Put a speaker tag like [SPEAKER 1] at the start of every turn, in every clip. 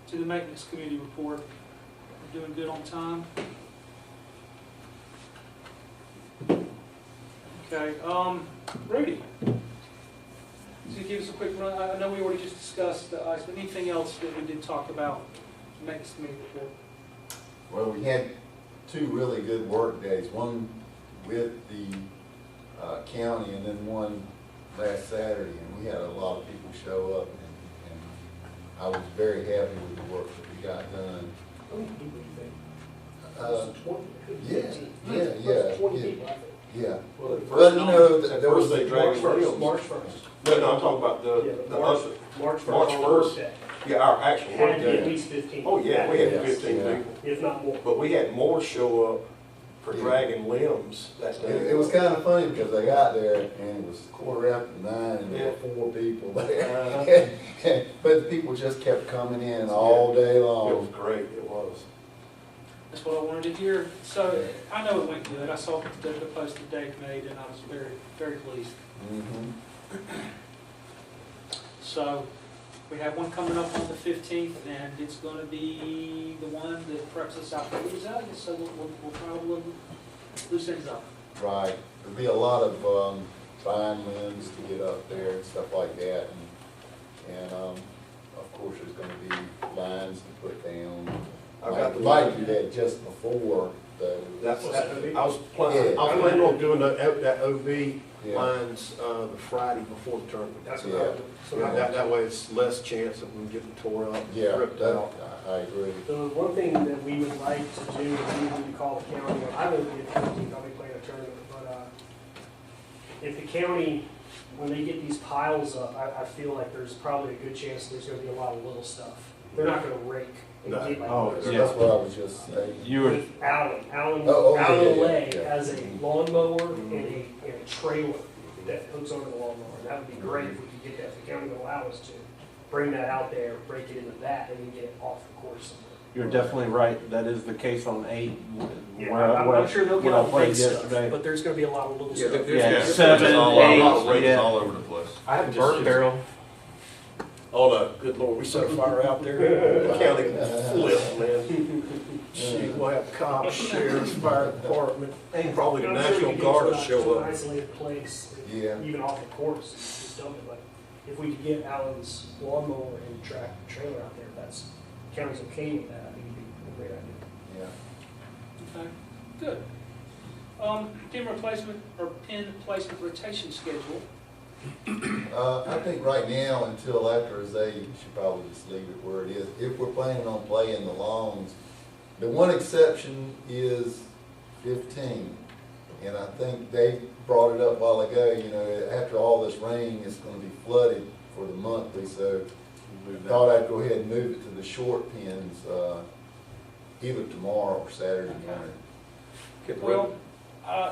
[SPEAKER 1] to the maintenance committee report. We're doing good on time. Okay, Rudy, so give us a quick run. I know we already just discussed the ice, but anything else that we did talk about in the maintenance committee report?
[SPEAKER 2] Well, we had two really good work days, one with the county and then one last Saturday, and we had a lot of people show up, and I was very happy with the work that we got done.
[SPEAKER 3] How many people do you think? 20?
[SPEAKER 2] Yeah.
[SPEAKER 3] 20 people, I think.
[SPEAKER 2] Yeah.
[SPEAKER 4] Well,
[SPEAKER 2] But you know, there was
[SPEAKER 4] they dragged wheels.
[SPEAKER 3] March 1st.
[SPEAKER 4] No, I'm talking about the other.
[SPEAKER 3] March 1st.
[SPEAKER 4] March 1st. Yeah, our actual work
[SPEAKER 3] Had to be at
[SPEAKER 4] day.
[SPEAKER 3] least 15.
[SPEAKER 4] Oh, yeah, we had
[SPEAKER 2] Yes,
[SPEAKER 4] 15
[SPEAKER 2] yeah.
[SPEAKER 4] people.
[SPEAKER 3] If not more.
[SPEAKER 4] But we had more show up for
[SPEAKER 2] Yeah.
[SPEAKER 4] dragging limbs that day.
[SPEAKER 2] It was kind of funny because I got there and it was 9:15 and there were 4 people there. But the people just kept coming in all day
[SPEAKER 4] It was
[SPEAKER 2] long.
[SPEAKER 4] great, it was.
[SPEAKER 1] That's what I wanted to hear. So I know it went good. I saw the post that Dave made, and I was very, very pleased.
[SPEAKER 2] Mhm.
[SPEAKER 1] So we have one coming up on the 15th, and it's going to be the one that preps us out for the Azalea. So we'll try a little loose ends up.
[SPEAKER 2] Right. There'll be a lot of fine limbs to get up there and stuff like that. And of course, there's going to be lines to put down.
[SPEAKER 4] I got the
[SPEAKER 2] Might
[SPEAKER 4] line.
[SPEAKER 2] do that just before, though.
[SPEAKER 4] That's, I was
[SPEAKER 2] Yeah.
[SPEAKER 4] planning on doing that OB
[SPEAKER 2] Yeah.
[SPEAKER 4] lines the Friday before the tournament.
[SPEAKER 3] That's
[SPEAKER 2] Yeah.
[SPEAKER 3] what I would do. So
[SPEAKER 2] Yeah.
[SPEAKER 4] That way it's less chance of them getting tore up,
[SPEAKER 2] Yeah,
[SPEAKER 4] ripped
[SPEAKER 2] that,
[SPEAKER 4] out.
[SPEAKER 2] I agree.
[SPEAKER 3] The one thing that we would like to do, and we need to call the county, I don't get 15th, I'll be playing a tournament, but if the county, when they get these piles up, I feel like there's probably a good chance there's gonna be a lot of little stuff. They're not gonna rake and
[SPEAKER 4] No.
[SPEAKER 3] get like
[SPEAKER 5] Oh,
[SPEAKER 3] this.
[SPEAKER 2] So
[SPEAKER 5] yeah.
[SPEAKER 2] that's what I was just saying.
[SPEAKER 5] You were,
[SPEAKER 3] With Alan
[SPEAKER 2] Oh, yeah,
[SPEAKER 3] Alan
[SPEAKER 2] yeah,
[SPEAKER 3] Lay
[SPEAKER 2] yeah.
[SPEAKER 3] has a lawnmower and a trailer that hooks onto the lawnmower. That would be great if we could get that, if the county would allow us to bring that out there, break it into that, and then get it off the course somewhere.
[SPEAKER 5] you're definitely right. That is the case on 8.
[SPEAKER 3] Yeah,
[SPEAKER 5] where
[SPEAKER 3] I'm sure they'll get
[SPEAKER 5] when I
[SPEAKER 3] all the
[SPEAKER 5] played
[SPEAKER 3] big stuff,
[SPEAKER 5] yesterday.
[SPEAKER 3] but there's gonna be a lot of little
[SPEAKER 6] Yeah,
[SPEAKER 3] stuff.
[SPEAKER 6] there's-
[SPEAKER 5] Yeah,
[SPEAKER 6] there's
[SPEAKER 5] 7,
[SPEAKER 6] a lot of
[SPEAKER 5] 8,
[SPEAKER 6] races
[SPEAKER 5] yeah.
[SPEAKER 6] all over the place.
[SPEAKER 5] I have
[SPEAKER 6] Just-
[SPEAKER 5] bird barrel.
[SPEAKER 4] Oh, no, good Lord, we set a fire out there, the county flipped, man. Gee, we'll have cops, sheriff's, fire department, and probably the
[SPEAKER 3] I'm sure we
[SPEAKER 4] National
[SPEAKER 3] can get
[SPEAKER 4] Guard
[SPEAKER 3] to
[SPEAKER 4] will
[SPEAKER 3] an
[SPEAKER 4] show up.
[SPEAKER 3] isolated place,
[SPEAKER 2] Yeah.
[SPEAKER 3] even off the course, just dump it, but if we could get Alan's lawnmower and trailer out there, if that's, county's okay with that, I think it'd be a great idea.
[SPEAKER 2] Yeah.
[SPEAKER 1] Okay, good. Pin replacement or pin placement rotation schedule.
[SPEAKER 2] I think right now, until after Azalea, you should probably just leave it where it is. If we're planning on playing the longs, the one exception is 15. And I think they brought it up a while ago, you know, after all this rain, it's gonna be flooded for the monthly, so I thought I'd go ahead and move it to the short pins, either tomorrow or Saturday morning.
[SPEAKER 1] Well,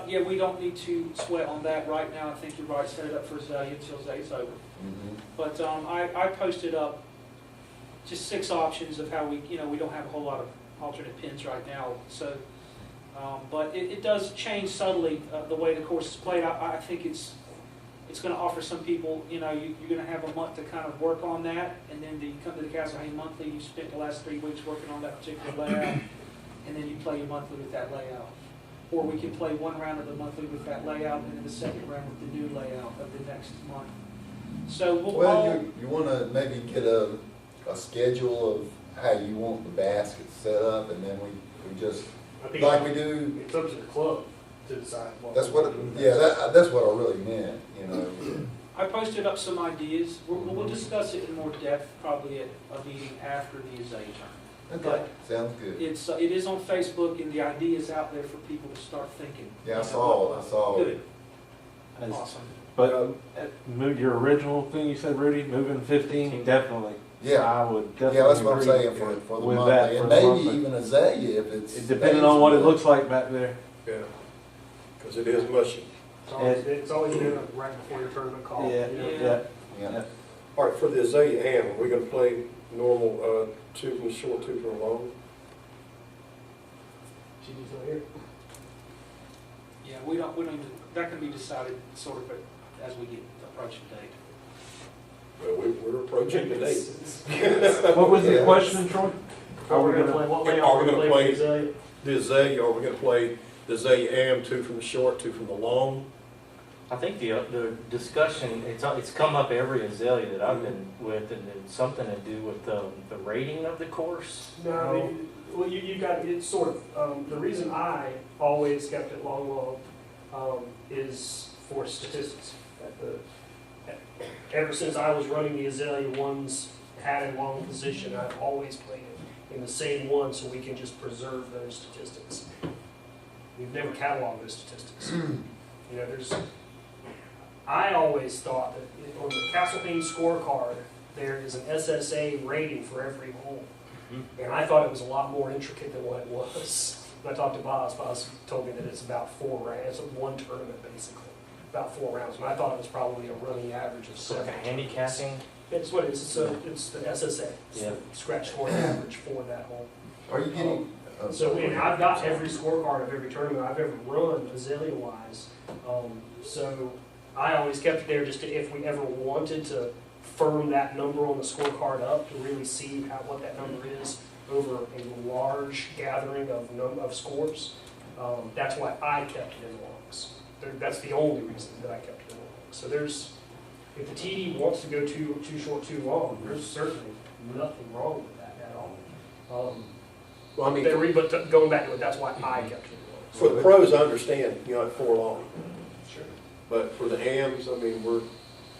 [SPEAKER 1] yeah, we don't need to sweat on that right now. I think you're right, set it up for Azalea until Azalea's over.
[SPEAKER 2] Mhm.
[SPEAKER 1] But I posted up just 6 options of how we don't have a whole lot of alternate pins right now. So, but it does change subtly the way the course is played. I think it's going to offer some people, you're going to have a month to kind of work on that, and then you come to the Castle Hay Monthly, you spent the last 3 weeks working on that particular layout, and then you play your monthly with that layout. Or we can play one round of the monthly with that layout, and then the second round with the new layout of the next month. So we'll
[SPEAKER 2] Well, you want to maybe get a schedule of how you want the basket set up, and then we just,
[SPEAKER 3] I think
[SPEAKER 2] like we do,
[SPEAKER 3] it's up to the club to decide what.
[SPEAKER 2] that's what, that's what I really meant,
[SPEAKER 1] I posted up some ideas. We'll discuss it in more depth probably at a meeting after the Azalea tournament.
[SPEAKER 2] Okay, sounds good.
[SPEAKER 1] It is on Facebook, and the idea is out there for people to start thinking.
[SPEAKER 2] Yeah, I saw it.
[SPEAKER 1] Good.
[SPEAKER 5] As-
[SPEAKER 1] Awesome.
[SPEAKER 5] But move your original thing you said, Rudy, moving 15, definitely.
[SPEAKER 2] Yeah.
[SPEAKER 5] I would definitely
[SPEAKER 2] Yeah, that's what I'm
[SPEAKER 5] agree
[SPEAKER 2] saying for the
[SPEAKER 5] with
[SPEAKER 2] monthly,
[SPEAKER 5] that
[SPEAKER 2] and
[SPEAKER 5] for the
[SPEAKER 2] maybe
[SPEAKER 5] monthly.
[SPEAKER 2] even Azalea if it's.
[SPEAKER 5] Depending on what it looks like back there.
[SPEAKER 4] Yeah, because it is mushy.
[SPEAKER 3] It's always been right before your tournament call.
[SPEAKER 5] Yeah,
[SPEAKER 3] you know?
[SPEAKER 5] yeah.
[SPEAKER 2] Yeah.
[SPEAKER 4] All right, for the Azalea Am, are we going to play normal 2 from the short, 2 from the long?
[SPEAKER 3] She's not here.
[SPEAKER 1] Yeah, we don't even, that can be decided sort of as we get approach the date.
[SPEAKER 4] Well, we're approaching the date.
[SPEAKER 5] What was the
[SPEAKER 2] Yeah.
[SPEAKER 5] question, Troy?
[SPEAKER 3] Are we gonna play, what
[SPEAKER 4] Are
[SPEAKER 3] layout
[SPEAKER 4] we
[SPEAKER 3] are we
[SPEAKER 4] gonna
[SPEAKER 3] gonna
[SPEAKER 4] play-
[SPEAKER 3] play Azalea?
[SPEAKER 4] The azalea, are we gonna play the azalea am, 2 from the short, 2 from the long?
[SPEAKER 6] I think the discussion, it's come up every azalea that I've been with, and it's something to do with the rating of the course.
[SPEAKER 3] No, I mean, well, you got, it's sort of, the reason I always kept it long, is for statistics. Ever since I was running the azalea ones, had a long position, I've always played it in the same one so we can just preserve those statistics. We've never cataloged those statistics. You know, I always thought that on the Castle Payne scorecard, there is an SSA rating for every hole. And I thought it was a lot more intricate than what it was. When I talked to Boz told me that it's about 4 rounds. It's one tournament, basically. About 4 rounds. And I thought it was probably a running average of
[SPEAKER 6] So
[SPEAKER 3] 7.
[SPEAKER 6] like a handicapping,
[SPEAKER 3] It's what it is. It's the SSA. It's
[SPEAKER 6] Yeah.
[SPEAKER 3] the scratch scoring average for that hole.
[SPEAKER 2] Are you getting?
[SPEAKER 3] So, and I've got every scorecard of every tournament I've ever run, azalea-wise. So I always kept it there just to, if we ever wanted to firm that number on the scorecard up to really see what that number is over a large gathering of scores. That's why I kept it in longs. That's the only reason that I kept it in longs. So if the TD wants to go too short, too long, there's certainly nothing wrong with that at all.
[SPEAKER 4] Well, I mean,
[SPEAKER 3] But going back to it, that's why I kept it in longs.
[SPEAKER 4] for the pros, I understand, at 4 long.
[SPEAKER 3] Sure.
[SPEAKER 4] But for the AMs, I mean,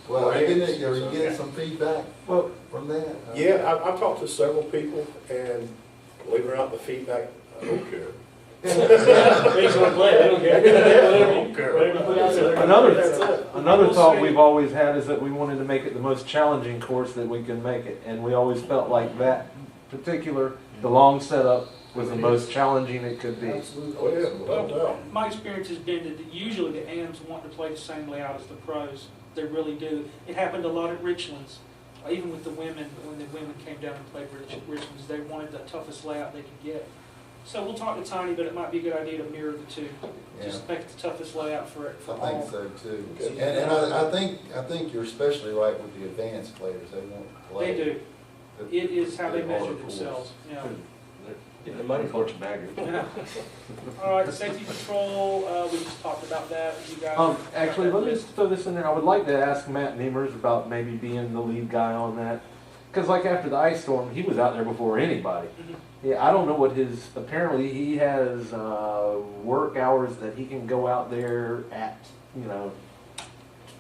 [SPEAKER 2] Well, are you getting some feedback from that?
[SPEAKER 4] yeah, I've talked to several people, and believe it or not, the feedback, I don't care.
[SPEAKER 3] They just want to play, they don't care. Whatever you put out there.
[SPEAKER 5] Another thought we've always had is that we wanted to make it the most challenging course that we can make it, and we always felt like that particular, the long setup was the most challenging it could be.
[SPEAKER 3] Absolutely.
[SPEAKER 4] Oh, yeah, without a doubt.
[SPEAKER 1] My experience has been that usually the AMs want to play the same layout as the pros. They really do. It happened a lot at Richlands. Even with the women, when the women came down and played Richlands, they wanted the toughest layout they could get. So we'll talk to Tiny, but it might be a good idea to mirror the two. Just make it the toughest layout for all.
[SPEAKER 2] I think so too.
[SPEAKER 4] Okay.
[SPEAKER 2] And I think you're especially right with the advanced players. They want to play.
[SPEAKER 1] They do. It is how they measure themselves. Yeah.
[SPEAKER 6] get the money for it.
[SPEAKER 1] Yeah. All right, safety patrol, we just talked about that. You guys.
[SPEAKER 5] Actually, let me just throw this in there. I would like to ask Matt Nemers about maybe being the lead guy on that. Because like after the ice storm, he was out there before anybody.
[SPEAKER 1] Mhm.
[SPEAKER 5] Yeah, I don't know what his, apparently he has work hours that he can go out there at,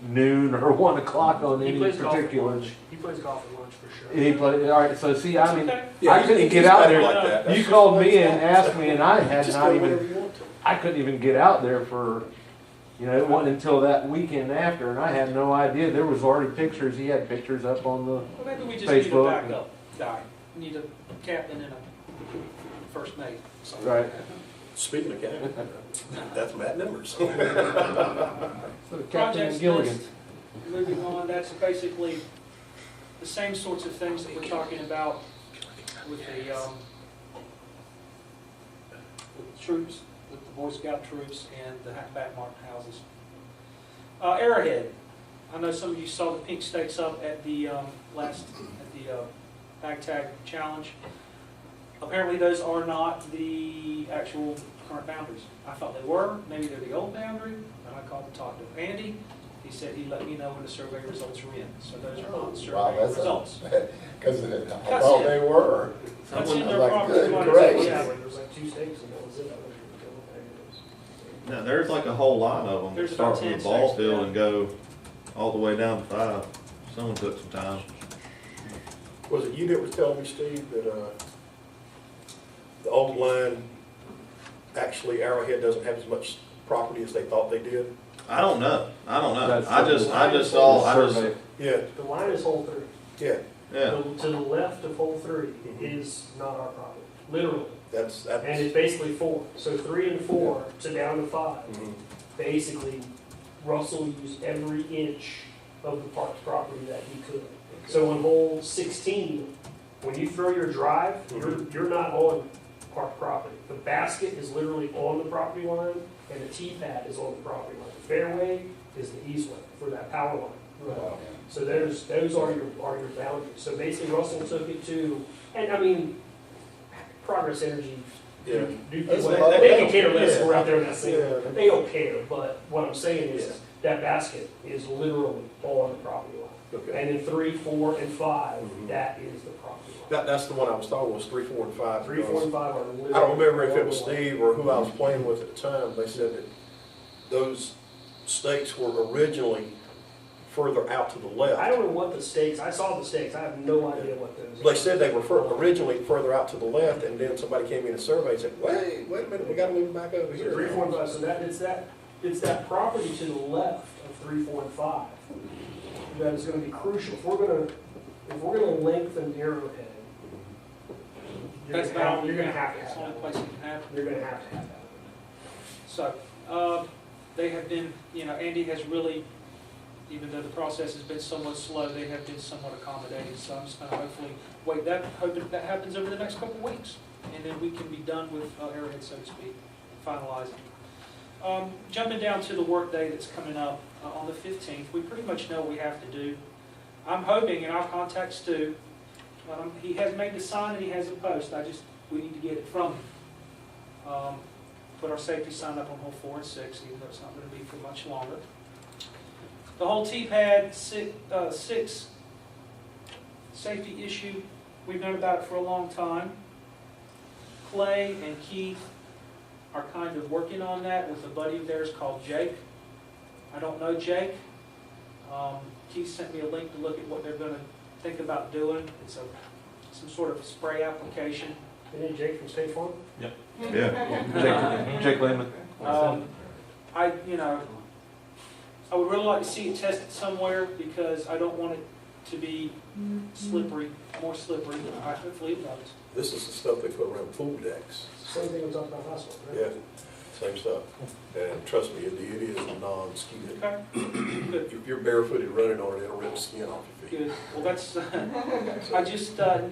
[SPEAKER 5] noon or 1 o'clock on
[SPEAKER 3] He
[SPEAKER 5] any
[SPEAKER 3] plays golf at
[SPEAKER 5] particular.
[SPEAKER 3] lunch. He plays golf at lunch for sure.
[SPEAKER 5] He play, all right, so see, I mean,
[SPEAKER 1] Okay.
[SPEAKER 5] I couldn't get out there.
[SPEAKER 4] Like that.
[SPEAKER 5] You
[SPEAKER 4] That's
[SPEAKER 5] called
[SPEAKER 4] just-
[SPEAKER 5] me and asked me and I had
[SPEAKER 4] Just
[SPEAKER 5] not
[SPEAKER 4] go
[SPEAKER 5] even,
[SPEAKER 4] whenever you want to.
[SPEAKER 5] I couldn't even get out there for, it wasn't until that weekend after, and I had no idea. There was already pictures, he had pictures up on the,
[SPEAKER 1] Well, maybe we just need a
[SPEAKER 5] Facebook.
[SPEAKER 1] backup guy. We need a captain and a first mate. something
[SPEAKER 5] Right.
[SPEAKER 1] like that.
[SPEAKER 4] Speaking of captain, that's Matt Nemers.
[SPEAKER 5] so Captain
[SPEAKER 1] Projects
[SPEAKER 5] Gilligan.
[SPEAKER 1] list, moving on, that's basically the same sorts of things that we're talking about with the troops, with the Boy Scout troops and the back marked houses. Arrowhead, I know some of you saw the pink stakes up at the bag tag challenge. Apparently those are not the actual current boundaries. I thought they were, maybe they're the old boundary, and I called and talked to Andy. He said he'd let me know when the survey results are in, so those are not
[SPEAKER 2] Wow,
[SPEAKER 1] survey
[SPEAKER 2] that's
[SPEAKER 1] results.
[SPEAKER 2] Because I thought they were.
[SPEAKER 1] That's in their
[SPEAKER 2] Like,
[SPEAKER 1] property
[SPEAKER 2] good
[SPEAKER 1] line,
[SPEAKER 2] gracious.
[SPEAKER 1] yeah.
[SPEAKER 3] There's like 2 stakes and that was it.
[SPEAKER 7] No, there's like a whole line of them.
[SPEAKER 1] There's
[SPEAKER 7] Start
[SPEAKER 1] about
[SPEAKER 7] from
[SPEAKER 1] 10
[SPEAKER 7] the ball
[SPEAKER 1] sections,
[SPEAKER 7] field
[SPEAKER 1] yeah.
[SPEAKER 7] and go all the way down to 5. Someone took some time.
[SPEAKER 4] Was it you that was telling me, Steve, that the old line, actually Arrowhead doesn't have as much property as they thought they did?
[SPEAKER 7] I don't know.
[SPEAKER 5] That's
[SPEAKER 7] I just saw,
[SPEAKER 5] survey.
[SPEAKER 4] Yeah,
[SPEAKER 3] The line is hole 3.
[SPEAKER 4] yeah,
[SPEAKER 7] yeah.
[SPEAKER 3] To the left of hole 3 is not our property, literally.
[SPEAKER 4] that's.
[SPEAKER 3] And it's basically 4. So 3 and 4 to down to 5.
[SPEAKER 4] Mhm.
[SPEAKER 3] Basically, Russell used every inch of the park's property that he could. So in hole 16, when you throw your drive, you're not on park property. The basket is literally on the property line, and the tee pad is on the property line. The fairway is the easement for that power line. Right. So those are your boundaries. So basically Russell took it to, and I mean, Progress Energy,
[SPEAKER 4] Yeah.
[SPEAKER 3] they
[SPEAKER 2] That's
[SPEAKER 3] can
[SPEAKER 2] about-
[SPEAKER 3] care less, we're out there in that scene.
[SPEAKER 4] Yeah.
[SPEAKER 3] They don't care, but what I'm saying is,
[SPEAKER 4] Yeah.
[SPEAKER 3] that basket is literally on the property line.
[SPEAKER 4] Okay.
[SPEAKER 3] And in 3, 4, and 5,
[SPEAKER 4] Mhm.
[SPEAKER 3] that is the property line.
[SPEAKER 4] That's the one I was talking was 3, 4, and 5.
[SPEAKER 3] 3, 4, and 5 are literally.
[SPEAKER 4] I don't remember if it was
[SPEAKER 3] on the line.
[SPEAKER 4] Steve or who I was playing with at the time. They said that those stakes were originally further out to the
[SPEAKER 3] I
[SPEAKER 4] left.
[SPEAKER 3] don't know what the stakes, I saw the stakes, I have no idea what those are.
[SPEAKER 4] They said they were originally further out to the left, and then somebody came in and surveyed and said, wait a minute, we gotta move them back over
[SPEAKER 3] So
[SPEAKER 4] here.
[SPEAKER 3] 3, 4, and 5, so it's that property to the left of 3, 4, and 5 that is gonna be crucial. If we're gonna lengthen Arrowhead, you're
[SPEAKER 1] That's
[SPEAKER 3] gonna have,
[SPEAKER 1] about,
[SPEAKER 3] you're gonna have to
[SPEAKER 1] that's
[SPEAKER 3] have
[SPEAKER 1] the only
[SPEAKER 3] that.
[SPEAKER 1] place it can happen.
[SPEAKER 3] You're gonna have to have that.
[SPEAKER 1] So, they have been, Andy has really, even though the process has been somewhat slow, they have been somewhat accommodating. So I'm just gonna hopefully hoping that happens over the next couple of weeks. And then we can be done with Arrowhead, so to speak, finalizing. Jumping down to the work day that's coming up on the 15th, we pretty much know what we have to do. I'm hoping, and I'll contact Stu, he has made the sign and he has a post, we need to get it from him. Put our safety sign up on hole 4 and 6, even though it's not going to be for much longer. The whole T-pad 6 safety issue, we've known about it for a long time. Clay and Keith are kind of working on that with a buddy of theirs called Jake. I don't know Jake. Keith sent me a link to look at what they're going to think about doing. It's some sort of spray application.
[SPEAKER 3] Isn't it Jake from State Farm?
[SPEAKER 7] Yeah.
[SPEAKER 5] Jake Lehman.
[SPEAKER 1] I would really like to see it tested somewhere because I don't want it to be slippery, more slippery. Hopefully it does.
[SPEAKER 4] This is the stuff they put around pool decks.
[SPEAKER 3] Same thing we talked about last one, right?
[SPEAKER 4] Yeah, same stuff. And trust me, it is non-skin.
[SPEAKER 1] Okay, good,
[SPEAKER 4] If you're barefooted running on it, it'll rip the skin off your feet.
[SPEAKER 1] good. Well, that's,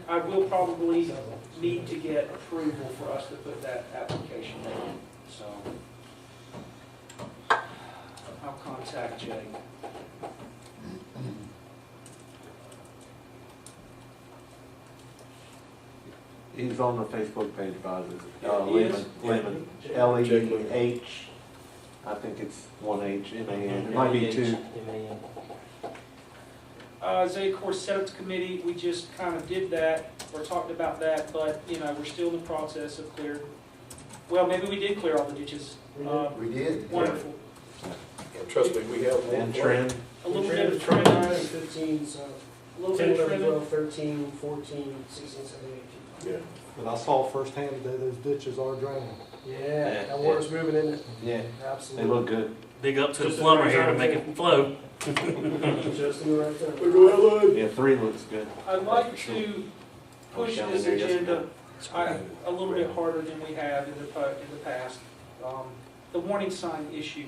[SPEAKER 1] I will probably need to get approval for us to put that application in, so. I'll contact Jake.
[SPEAKER 5] He's on the Facebook page, Boz.
[SPEAKER 1] Yeah, he is?
[SPEAKER 5] Lehman.
[SPEAKER 3] Jake.
[SPEAKER 5] L-E-H. I think it's 1 H, M-A-N. It might be 2.
[SPEAKER 1] Isaiah Course set up the committee, we just kind of did that, or talked about that, but, we're still in the process of clear. Well, maybe we did clear all the ditches.
[SPEAKER 3] We did.
[SPEAKER 2] We did.
[SPEAKER 1] Wonderful.
[SPEAKER 4] And trust me, we have one.
[SPEAKER 5] And trim.
[SPEAKER 1] A little bit of
[SPEAKER 3] 29
[SPEAKER 1] trim,
[SPEAKER 3] and 15, so
[SPEAKER 1] a little
[SPEAKER 3] 10,
[SPEAKER 1] bit of
[SPEAKER 3] 11,
[SPEAKER 1] trimming.
[SPEAKER 3] 12, 13, 14, 16, 17, 18.
[SPEAKER 4] Yeah.
[SPEAKER 8] But I saw firsthand that those ditches are draining.
[SPEAKER 3] Yeah, that water's moving in it.
[SPEAKER 5] Yeah, they
[SPEAKER 3] Absolutely.
[SPEAKER 5] look good.
[SPEAKER 6] Big up to the
[SPEAKER 3] Just in
[SPEAKER 6] plumber
[SPEAKER 3] the
[SPEAKER 6] here to
[SPEAKER 3] right
[SPEAKER 6] make
[SPEAKER 3] time.
[SPEAKER 6] it flow.
[SPEAKER 3] Just in the right time.
[SPEAKER 5] Yeah, 3 looks good.
[SPEAKER 1] I'd like to push
[SPEAKER 5] Down
[SPEAKER 1] this
[SPEAKER 5] there yesterday.
[SPEAKER 1] agenda a little bit harder than we have in the past. The warning sign issue,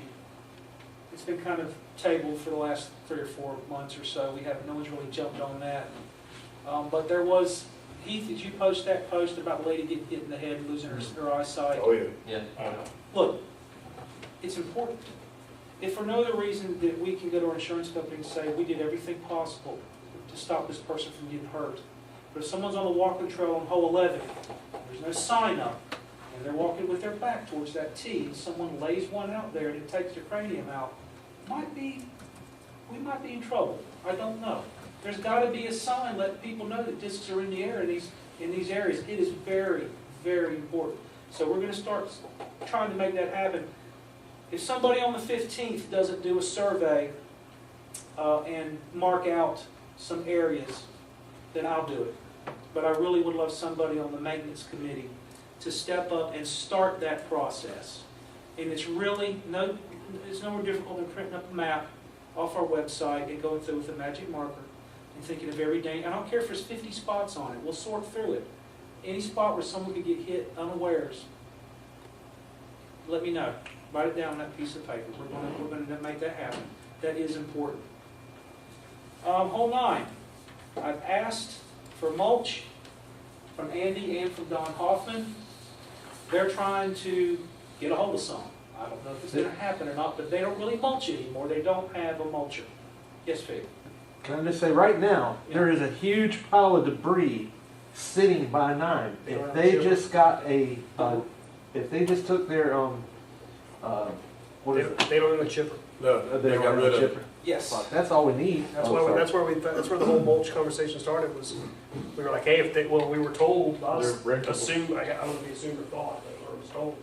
[SPEAKER 1] it's been kind of tabled for the last 3 or 4 months or so. No one's really jumped on that. But there was, Heath, did you post that post about the lady getting hit in the head, losing her eyesight?
[SPEAKER 4] Oh, yeah.
[SPEAKER 6] Yeah.
[SPEAKER 1] Look, it's important. If for no other reason that we can go to our insurance company and say, we did everything possible to stop this person from getting hurt. But if someone's on the walking trail on hole 11, there's no sign up, and they're walking with their back towards that tee, and someone lays one out there and it takes their cranium out, we might be in trouble. I don't know. There's got to be a sign letting people know that discs are in the air in these areas. It is very, very important. So we're going to start trying to make that happen. If somebody on the 15th doesn't do a survey and mark out some areas, then I'll do it. But I really would love somebody on the maintenance committee to step up and start that process. And it's really it's no more difficult than printing up a map off our website and going through with a magic marker and thinking of every day. I don't care if there's 50 spots on it. We'll sort through it. Any spot where someone could get hit unawares, let me know. Write it down on that piece of paper. We're going to make that happen. That is important. Hole 9. I've asked for mulch from Andy and from Don Hoffman. They're trying to get a hold of some. I don't know if it's going to happen or not, but they don't really mulch anymore. They don't have a mulcher. Yes, Vic?
[SPEAKER 5] Can I just say, right now, there is a huge pile of debris sitting by 9. If they just got if they just took their, what is it?
[SPEAKER 3] They don't have a chipper.
[SPEAKER 4] No,
[SPEAKER 5] They
[SPEAKER 4] they
[SPEAKER 5] don't
[SPEAKER 4] got
[SPEAKER 5] have
[SPEAKER 4] rid
[SPEAKER 5] a
[SPEAKER 4] of it.
[SPEAKER 5] chipper.
[SPEAKER 1] Yes.
[SPEAKER 5] Fuck, that's all we need.
[SPEAKER 3] That's
[SPEAKER 5] Oh,
[SPEAKER 3] why,
[SPEAKER 5] sorry.
[SPEAKER 3] that's where the whole mulch conversation started, was, we were like, hey, if they, well, we were told, I
[SPEAKER 6] They're rentable.
[SPEAKER 3] assumed, I don't know if they assumed or thought, or was told,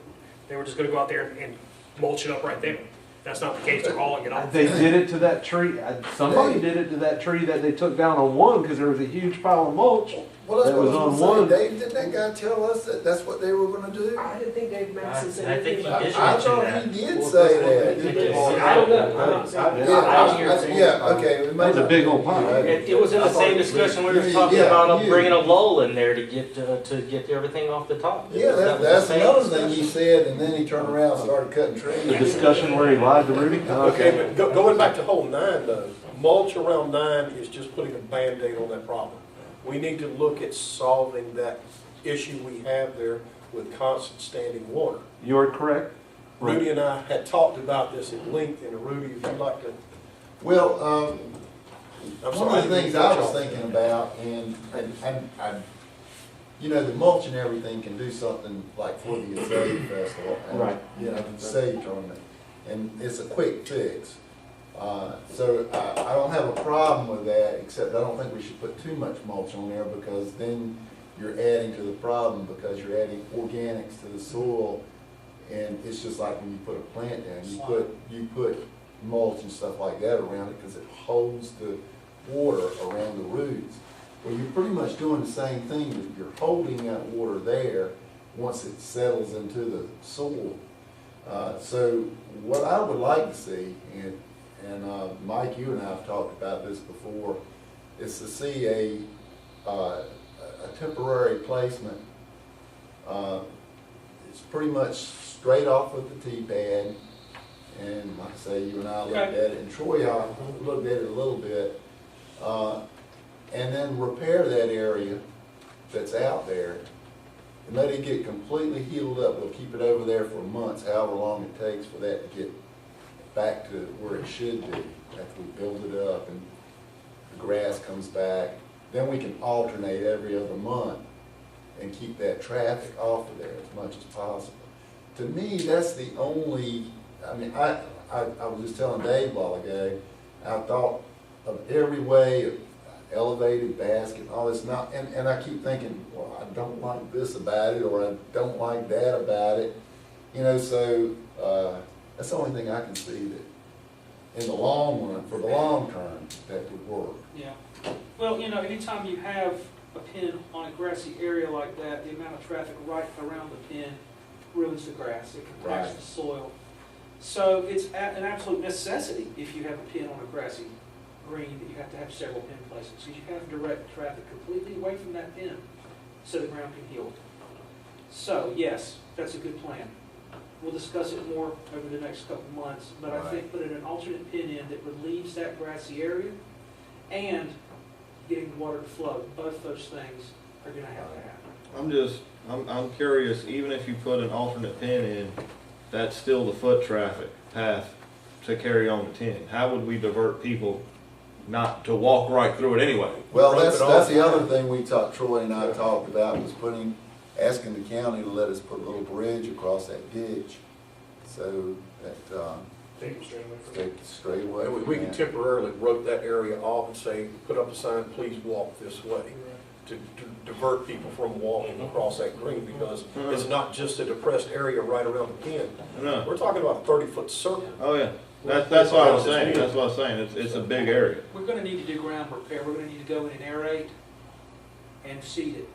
[SPEAKER 3] they were just gonna go out there and mulch it up right there. That's not the case, they're hauling it off.
[SPEAKER 5] They did it to that tree. Somebody did it to that tree that they took down on 1 because there was a huge pile of mulch.
[SPEAKER 2] Well, that's
[SPEAKER 5] That
[SPEAKER 2] what
[SPEAKER 5] was
[SPEAKER 2] I
[SPEAKER 5] on
[SPEAKER 2] was
[SPEAKER 5] one.
[SPEAKER 2] gonna say, Dave, didn't that guy tell us that that's what they were gonna do?
[SPEAKER 3] I didn't think Dave Madison said
[SPEAKER 6] I think
[SPEAKER 3] anything
[SPEAKER 6] he
[SPEAKER 3] about
[SPEAKER 6] did.
[SPEAKER 3] it.
[SPEAKER 2] I thought he did say that.
[SPEAKER 3] I don't know, I'm not saying.
[SPEAKER 2] Yeah, okay.
[SPEAKER 5] That was a big old pile.
[SPEAKER 6] It was in the same discussion we were talking
[SPEAKER 2] Yeah,
[SPEAKER 6] about
[SPEAKER 2] you.
[SPEAKER 6] bringing a lull in there to get everything off the top.
[SPEAKER 2] Yeah,
[SPEAKER 6] That was the
[SPEAKER 2] that's
[SPEAKER 6] same
[SPEAKER 2] another thing
[SPEAKER 6] discussion.
[SPEAKER 2] he said, and then he turned around and started cutting
[SPEAKER 5] The
[SPEAKER 2] trees.
[SPEAKER 5] discussion where he lied to Rudy?
[SPEAKER 4] Okay, but going back to hole 9 though, mulch around 9 is just putting a Band-Aid on that problem. We need to look at solving that issue we have there with constant standing water.
[SPEAKER 5] You're correct.
[SPEAKER 4] Rudy and I had talked about this at length, and Rudy, if you'd like to,
[SPEAKER 2] Well,
[SPEAKER 4] I'm
[SPEAKER 2] one
[SPEAKER 4] sorry.
[SPEAKER 2] of the things I was thinking about, and you know, the mulch and everything can do something like for the Azalea Festival. And,
[SPEAKER 5] Right.
[SPEAKER 2] you know, the Azalea tournament, and it's a quick fix. So I don't have a problem with that, except I don't think we should put too much mulch on there, because then you're adding to the problem, because you're adding organics to the soil, and it's just like when you put a plant down, you put mulch and stuff like that around it, because it holds the water around the roots. Well, you're pretty much doing the same thing, you're holding that water there once it settles into the soil. So what I would like to see, and Mike, you and I have talked about this before, is to see a temporary placement. It's pretty much straight off of the T-pad, and like I say, you and I looked at it, and Troy looked at it a little bit, and then repair that area that's out there, and let it get completely healed up. We'll keep it over there for months, however long it takes for that to get back to where it should be, after we build it up and the grass comes back. Then we can alternate every other month and keep that traffic off of there as much as possible. To me, that's the only, I mean, I was just telling Dave a while ago, I thought of every way, elevated basket, all this, and I keep thinking, well, I don't like this about it, or I don't like that about it, you know, so, that's the only thing I can see that, in the long run, for the long term, that would work.
[SPEAKER 1] Yeah. Well, you know, anytime you have a pin on a grassy area like that, the amount of traffic right around the pin ruins the grass. It compacts
[SPEAKER 2] Right.
[SPEAKER 1] the soil. So it's an absolute necessity, if you have a pin on a grassy green, that you have to have several pin placements, because you have to direct traffic completely away from that pin so the ground can heal. So, yes, that's a good plan. We'll discuss it more over the next couple of months, but I think putting an alternate pin in that relieves that grassy area and getting the water to flow, both those things are gonna have to happen.
[SPEAKER 7] I'm curious, even if you put an alternate pin in, that's still the foot traffic path to carry on to 10. How would we divert people not to walk right through it anyway?
[SPEAKER 2] Well,
[SPEAKER 4] Rope
[SPEAKER 2] that's
[SPEAKER 4] it off.
[SPEAKER 2] the other thing Troy and I talked about, was asking the county to let us put a little bridge across that ditch, so that,
[SPEAKER 3] Take them straight away from it.
[SPEAKER 2] take it straight away.
[SPEAKER 4] And
[SPEAKER 2] from
[SPEAKER 4] we can
[SPEAKER 2] that.
[SPEAKER 4] temporarily rope that area off and say, put up a sign, please walk this way, to divert people from walking across that green, because it's not just a depressed area right around the pin.
[SPEAKER 7] No.
[SPEAKER 4] We're talking about a 30-foot circle.
[SPEAKER 7] Oh, yeah. That's what I was saying. That's what I was saying. It's a big area.
[SPEAKER 1] We're gonna need to do ground repair. We're gonna need to go in and aerate and seed it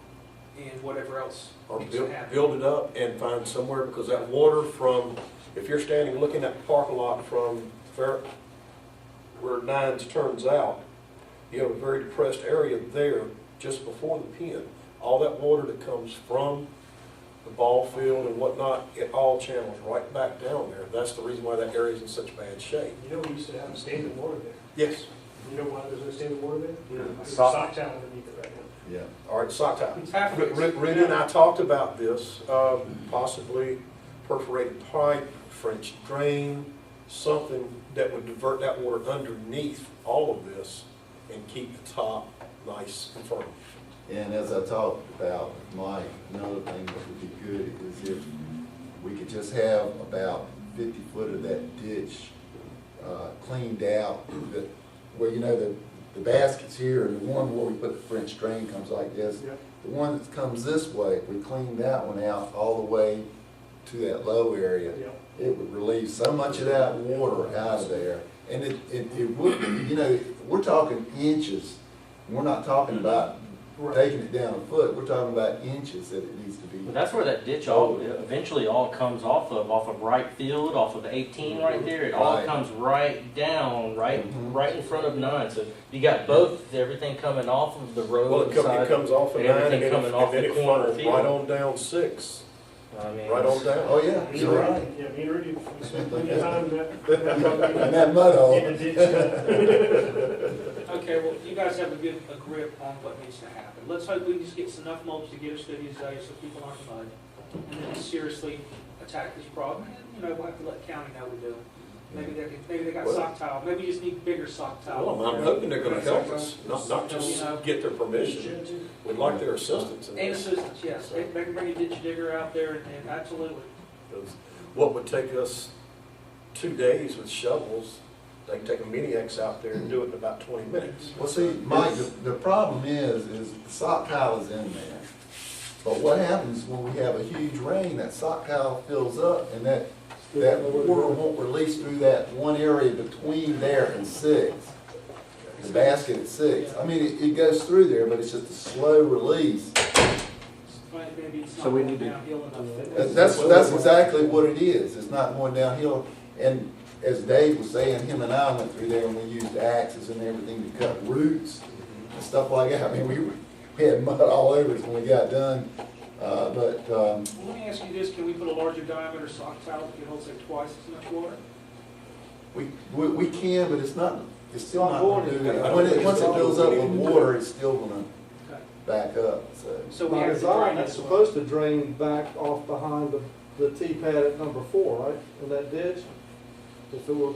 [SPEAKER 1] and whatever else
[SPEAKER 4] Or
[SPEAKER 1] needs to happen.
[SPEAKER 4] build it up and find somewhere, because that water from, if you're standing looking at the parking lot from where Nines turns out, you have a very depressed area there just before the pin. All that water that comes from the ball field and whatnot, it all channels right back down there. That's the reason why that area is in such bad shape.
[SPEAKER 3] You know, we used to have standing water there.
[SPEAKER 4] Yes.
[SPEAKER 3] You know why there's no standing water there? There's a
[SPEAKER 6] Sock.
[SPEAKER 3] sock towel underneath it right now.
[SPEAKER 2] Yeah.
[SPEAKER 4] All right, sock towel.
[SPEAKER 1] Half fixed.
[SPEAKER 4] Rudy and I talked about this, possibly perforated pipe, French drain, something that would divert that water underneath all of this and keep the top nice and firm.
[SPEAKER 2] And as I talked about with Mike, another thing that would be good is if we could just have about 50 foot of that ditch cleaned out, that, where, you know, the basket's here, and the one where we put the French drain comes like this.
[SPEAKER 3] Yep.
[SPEAKER 2] The one that comes this way, if we clean that one out all the way to that low area,
[SPEAKER 3] Yep.
[SPEAKER 2] it would relieve so much of that water out of there. And it would, you know, we're talking inches. We're not talking about
[SPEAKER 3] Right.
[SPEAKER 2] taking it down a foot, we're talking about inches that it needs to be.
[SPEAKER 6] But that's where that ditch all, eventually all comes off of right field, off of 18 right there. It all
[SPEAKER 2] Right.
[SPEAKER 6] comes right down, right in front of 9. So you got everything coming off of the road.
[SPEAKER 4] Well, it comes off of
[SPEAKER 6] and
[SPEAKER 4] 9 and
[SPEAKER 6] everything
[SPEAKER 4] then
[SPEAKER 6] coming off
[SPEAKER 4] it
[SPEAKER 6] the corner
[SPEAKER 4] funnels
[SPEAKER 6] field.
[SPEAKER 4] right on down 6,
[SPEAKER 6] I mean,
[SPEAKER 4] right on down.
[SPEAKER 2] Oh, yeah,
[SPEAKER 3] Me
[SPEAKER 2] you're
[SPEAKER 3] and
[SPEAKER 2] right.
[SPEAKER 3] Rudy, yeah, me and Rudy, we spent plenty of time
[SPEAKER 2] And that mud hole.
[SPEAKER 3] in the ditch cut.
[SPEAKER 1] Okay, well, you guys have a grip on what needs to happen. Let's hope we just get enough mulch to get us through these days so people aren't mud. And then seriously attack this problem. And, you know, we'll have to let county know we do. Maybe they got
[SPEAKER 4] Well-
[SPEAKER 1] sock tile. Maybe you just need bigger sock tile.
[SPEAKER 4] Well, I'm hoping they're gonna help us, not just get their permission. We'd like their assistance in
[SPEAKER 1] And
[SPEAKER 4] this.
[SPEAKER 1] assistance, yes. They can bring a ditch digger out there and absolutely.
[SPEAKER 4] Because what would take us 2 days with shovels, they can take a mini X out there and do it in about 20 minutes.
[SPEAKER 2] Well, see, Mike, the problem is the sock tile is in there. But what happens when we have a huge rain, that sock tile fills up and that water won't release through that one area between there and 6. The basket at 6. I mean, it goes through there, but it's just a slow release.
[SPEAKER 1] Maybe it's
[SPEAKER 5] So
[SPEAKER 1] not
[SPEAKER 5] we
[SPEAKER 1] going
[SPEAKER 5] need to-
[SPEAKER 1] downhill enough.
[SPEAKER 2] That's exactly what it is. It's not going downhill. And as Dave was saying, him and I went through there and we used axes and everything to cut roots and stuff like that. I mean, we had mud all over us when we got done.
[SPEAKER 1] Well, let me ask you this, can we put a larger diameter sock tile that can hold, say, twice as much water?
[SPEAKER 2] We can, but it's still not
[SPEAKER 8] Not
[SPEAKER 2] going
[SPEAKER 8] going
[SPEAKER 2] to do
[SPEAKER 8] to.
[SPEAKER 2] it. Once it fills up with water, it's still going
[SPEAKER 1] Okay.
[SPEAKER 2] to back up, so.
[SPEAKER 1] So we
[SPEAKER 8] By
[SPEAKER 1] have to
[SPEAKER 8] design,
[SPEAKER 1] drain
[SPEAKER 8] that's
[SPEAKER 1] it.
[SPEAKER 8] supposed to drain back off behind the T-pad at number 4, right, in that ditch? If it were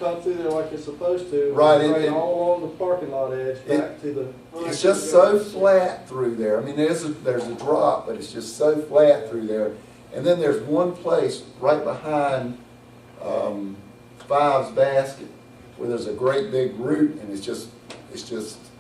[SPEAKER 8] cut through there like it's supposed to, it
[SPEAKER 2] Right,
[SPEAKER 8] would drain
[SPEAKER 2] and-
[SPEAKER 8] all along the parking lot edge back to the.
[SPEAKER 2] It's just so flat through there. I mean, there's a drop, but it's just so flat through there. And then there's one place right behind Five's basket where there's a great big root, and it's just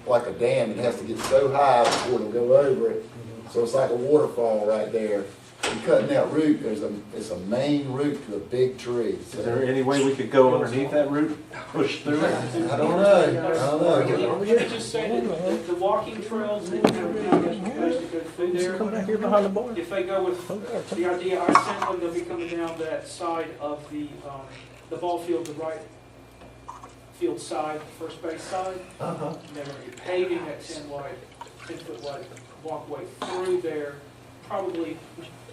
[SPEAKER 2] like a dam. It has to get so high before it'll go over it. So it's like a waterfall right there. And cutting that root, it's a main root to a big tree.
[SPEAKER 5] Is there any way we could go underneath that root, push through it?
[SPEAKER 2] I don't know.
[SPEAKER 1] Let me just say that the walking trails that are supposed to go through there, if they go with the idea I sent them, they'll be coming down that side of the ball field, the right field side, first base side.
[SPEAKER 2] Uh-huh.
[SPEAKER 1] And they're going to be paving that 10-foot wide walkway through there, probably,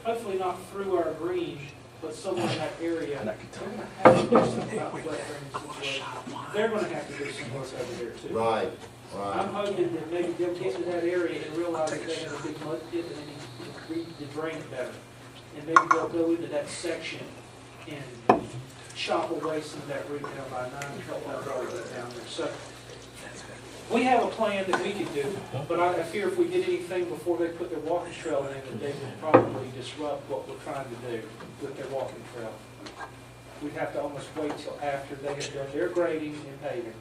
[SPEAKER 1] hopefully not through our green, but somewhere in that area. They're going to have to do something about wet drainage situation. They're going to have to do some work over there too.
[SPEAKER 2] Right,
[SPEAKER 1] I'm
[SPEAKER 2] right.
[SPEAKER 1] hoping that maybe they'll get to that area and realize that they have a big mud pit and they need to drain it better. And maybe they'll go into that section and chop away some of that root down by 9 and help that water get down there. So we have a plan that we could do, but I fear if we did anything before they put their walking trail in, that they would probably disrupt what we're trying to do with their walking trail. We'd have to almost wait till after they have done their grading and paving.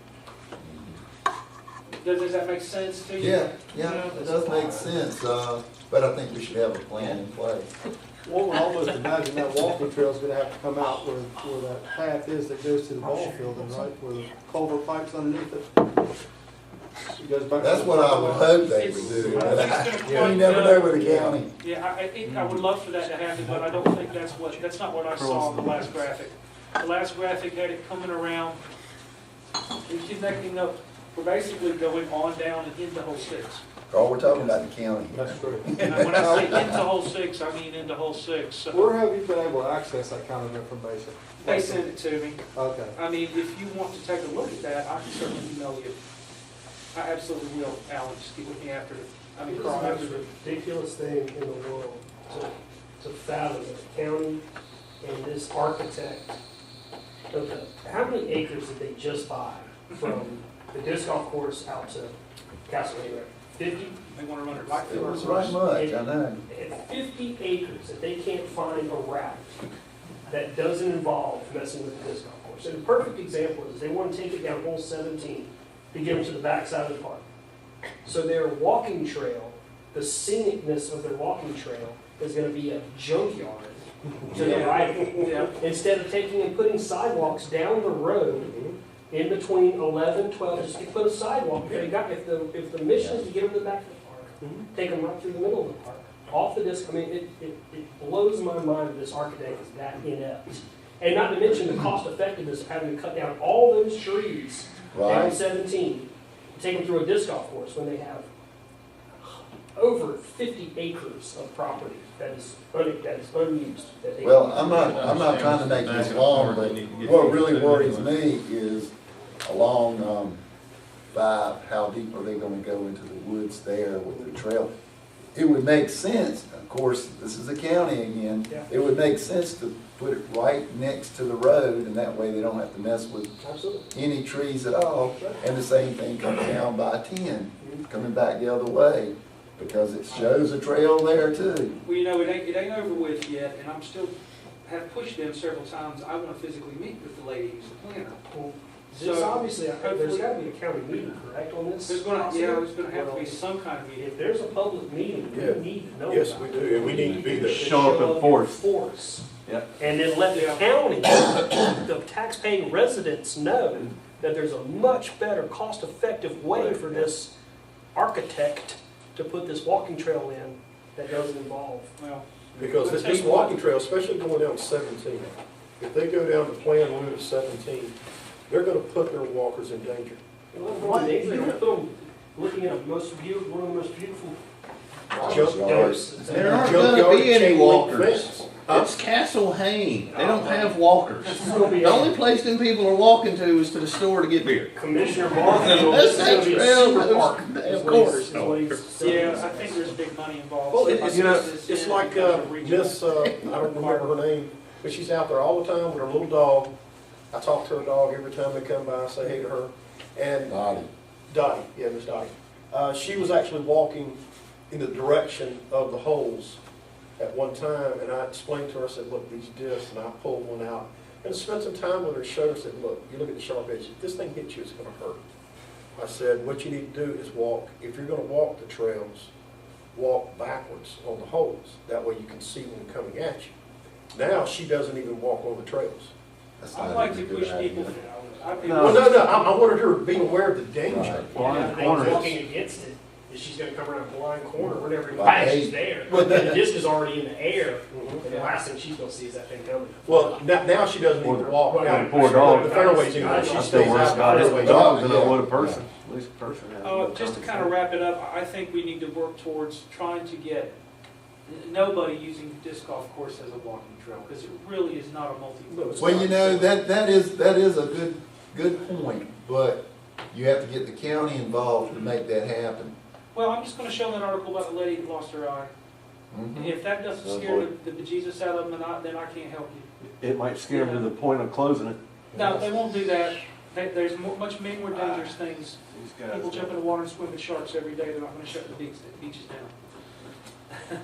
[SPEAKER 1] Does that make sense to you?
[SPEAKER 2] Yeah, it does make sense, but I think we should have a plan in place.
[SPEAKER 8] One would almost imagine that walking trail's gonna have to come out where that path is that goes to the ball field, and right, where the culvert pipe's underneath it. It goes back.
[SPEAKER 2] That's what I would hope they would do, but you never know with the county.
[SPEAKER 1] Yeah, I would love for that to happen, but I don't think that's not what I saw on the last graphic. The last graphic had it coming around and connecting up, we're basically going on down and into hole 6.
[SPEAKER 2] Oh, we're talking about the county.
[SPEAKER 8] That's true.
[SPEAKER 1] And when I say into hole 6, I mean into hole 6. So
[SPEAKER 8] Where have you been able to access that kind of information?
[SPEAKER 1] they sent it to me.
[SPEAKER 8] Okay.
[SPEAKER 1] I mean, if you want to take a look at that, I can certainly email you. I absolutely will, Alan, just get with me after, I mean,
[SPEAKER 3] It's
[SPEAKER 1] Carl,
[SPEAKER 3] the
[SPEAKER 1] after
[SPEAKER 3] most
[SPEAKER 1] the
[SPEAKER 3] ridiculous thing in the world to fathom that the county and this architect Okay, how many acres did they just buy from the disc golf course out to Castle Hayward? 50?
[SPEAKER 1] They wanna run it right
[SPEAKER 2] It
[SPEAKER 1] through our
[SPEAKER 2] was right
[SPEAKER 1] first.
[SPEAKER 2] much, I know.
[SPEAKER 3] At 50 acres, if they can't find a route that doesn't involve messing with the disc golf course. And a perfect example is they want to take it down hole 17 to get them to the backside of the park. So their walking trail, the scenicness of their walking trail is going to be a junkyard to the right.
[SPEAKER 1] Yeah.
[SPEAKER 3] Instead of taking and putting sidewalks down the road in between 11, 12, just put a sidewalk. If the mission is to get them to the back of the park, take them right through the middle of the park, off the disc. I mean, it blows my mind that this architect is that inept. And not to mention the cost effectiveness of having to cut down all those trees down
[SPEAKER 2] Right.
[SPEAKER 3] 17, take them through a disc golf course when they have over 50 acres of property that is unused. That they
[SPEAKER 2] Well, I'm not trying to make this long, but what really worries me is along, 5, how deep are they gonna go into the woods there with the trail? It would make sense, of course, this is a county again,
[SPEAKER 3] Yeah.
[SPEAKER 2] it would make sense to put it right next to the road, and that way they don't have to mess with
[SPEAKER 3] Absolutely.
[SPEAKER 2] any trees at all. And the same thing comes down by 10, coming back the other way, because it shows a trail there too.
[SPEAKER 1] Well, you know, it ain't over with yet, and I'm still, have pushed them several times. I wanna physically meet with the lady who's the planner.
[SPEAKER 3] Well, this
[SPEAKER 1] So,
[SPEAKER 3] obviously, there's
[SPEAKER 1] hopefully-
[SPEAKER 3] got to be a county meeting, correct, on this?
[SPEAKER 1] There's gonna have to
[SPEAKER 3] Well,
[SPEAKER 1] be some kind of meeting.
[SPEAKER 3] If there's a public meeting,
[SPEAKER 4] Yeah.
[SPEAKER 3] we need to know
[SPEAKER 4] Yes,
[SPEAKER 3] about
[SPEAKER 4] we
[SPEAKER 3] it.
[SPEAKER 4] do, and we need to be there.
[SPEAKER 5] Show up in force.
[SPEAKER 3] Force.
[SPEAKER 5] Yep.
[SPEAKER 3] And then let the
[SPEAKER 1] Yeah.
[SPEAKER 3] county, the taxpaying residents know that there's a much better, cost-effective way for this architect to put this walking trail in that doesn't involve.
[SPEAKER 1] Well,
[SPEAKER 4] Because this walking trail, especially going down 17, if they go down the planned route of 17, they're gonna put their walkers in danger.
[SPEAKER 3] They're gonna put them looking at one of the most beautiful
[SPEAKER 4] Junkyards.
[SPEAKER 9] There aren't
[SPEAKER 4] Junkyard
[SPEAKER 9] gonna be any
[SPEAKER 4] chain link
[SPEAKER 9] walkers.
[SPEAKER 4] fence.
[SPEAKER 9] It's Castle Hayne. They don't have walkers.
[SPEAKER 3] This is gonna be
[SPEAKER 9] The only place them people are walking to is to the store to get beer.
[SPEAKER 3] Commissioner Barfield,
[SPEAKER 9] That's
[SPEAKER 3] this is gonna be a
[SPEAKER 9] trail
[SPEAKER 3] super
[SPEAKER 9] goes-
[SPEAKER 3] park.
[SPEAKER 9] of
[SPEAKER 3] is what
[SPEAKER 9] course.
[SPEAKER 3] he's- is what he's saying.
[SPEAKER 1] yeah, I think there's big money involved.
[SPEAKER 4] Well,
[SPEAKER 5] You know,
[SPEAKER 4] it's like Miss, I don't remember her name, but she's out there all the time with her little dog. I talk to her dog every time they come by, I say hey to her. And
[SPEAKER 2] Dottie.
[SPEAKER 4] Dottie, yeah, Miss Dottie. She was actually walking in the direction of the holes at one time, and I explained to her, I said, look, these discs, and I pulled one out. And spent some time with her, showed her, said, look, you look at the sharp edge, if this thing hits you, it's gonna hurt. I said, what you need to do is walk, if you're gonna walk the trails, walk backwards on the holes. That way you can see them coming at you. Now, she doesn't even walk on the trails.
[SPEAKER 2] That's
[SPEAKER 1] I'd
[SPEAKER 2] not
[SPEAKER 1] like
[SPEAKER 2] even
[SPEAKER 1] to
[SPEAKER 2] a
[SPEAKER 1] push
[SPEAKER 2] good idea.
[SPEAKER 1] people.
[SPEAKER 5] No.
[SPEAKER 4] Well, no, I wanted her to be aware of the danger.
[SPEAKER 2] Right.
[SPEAKER 5] Blind
[SPEAKER 3] Yeah,
[SPEAKER 5] corners.
[SPEAKER 3] walking against it, is she's gonna come around a blind corner whenever
[SPEAKER 2] Right.
[SPEAKER 3] she's there.
[SPEAKER 4] But
[SPEAKER 3] But the disc is already in the air,
[SPEAKER 4] Mhm.
[SPEAKER 3] and the last thing she's gonna see is that thing coming.
[SPEAKER 4] Well, now she doesn't even walk
[SPEAKER 3] Well,
[SPEAKER 4] out.
[SPEAKER 5] poor dog.
[SPEAKER 4] The fairways anymore.
[SPEAKER 3] I
[SPEAKER 4] She
[SPEAKER 3] still
[SPEAKER 4] stays
[SPEAKER 5] Still worse
[SPEAKER 4] out
[SPEAKER 5] about
[SPEAKER 4] the
[SPEAKER 5] his
[SPEAKER 4] fairways.
[SPEAKER 5] dog than I
[SPEAKER 2] Yeah.
[SPEAKER 5] would a person. At least a person has.
[SPEAKER 1] Just to kind of wrap it up, I think we need to work towards trying to get nobody using disc golf course as a walking trail, because it really is not a multi.
[SPEAKER 2] Well, you know, that is a good point, but you have to get the county involved to make that happen.
[SPEAKER 1] Well, I'm just gonna show that article about the lady who lost her eye.
[SPEAKER 2] Mhm.
[SPEAKER 1] If that doesn't
[SPEAKER 2] Oh,
[SPEAKER 1] scare
[SPEAKER 2] boy.
[SPEAKER 1] the bejesus out of them, then I can't help you.
[SPEAKER 5] It might scare them to the point of closing it.
[SPEAKER 1] No, they won't do that. There's much more dangerous things.
[SPEAKER 5] These guys.
[SPEAKER 1] People jump in the water and swim with sharks every day. They're not gonna shut the beaches down.